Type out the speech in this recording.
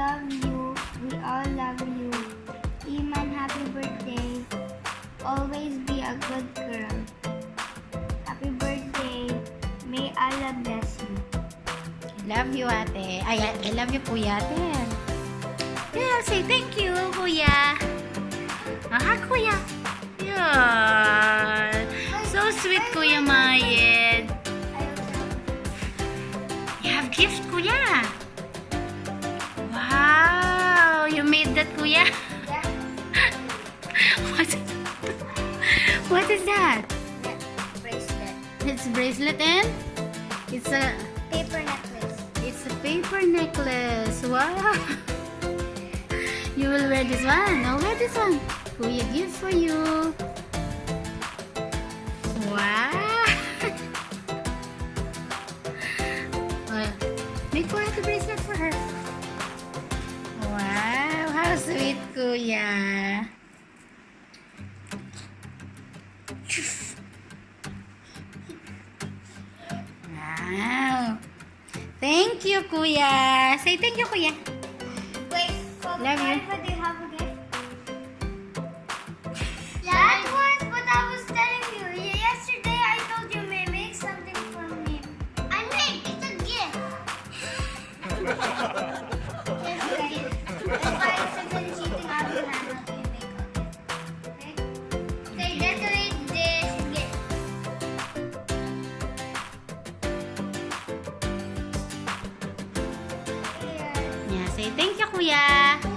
love you. We all love you. Eman, happy birthday. Always be a good girl. Happy birthday. May Allah bless you. Love you, ate. Ay, I love you, kuya, ate. Yeah, say thank you, kuya. Aha, kuya. Yeah. So sweet, Kuya Mayed. You have gift, kuya. Wow, you made that, kuya. Yeah. What is that? Bracelet. It's bracelet and it's a Paper necklace. paper necklace. Wow. You will wear this one. I'll wear this one. Kuya gives for you. Wow. Make Kuya the bracelet for her. Wow, how sweet, Kuya. Wow. Thank you, Kuya. Say thank you, Kuya. Wait, Love you. do you have a gift? That was what I was telling you. Yesterday I told you may make something for me. I made. It's a gift. Yes, guys. That's why I've been cheating out of my house to make a gift. Okay? Say decorate this gift. Here. Yeah, say thank you, Kuya.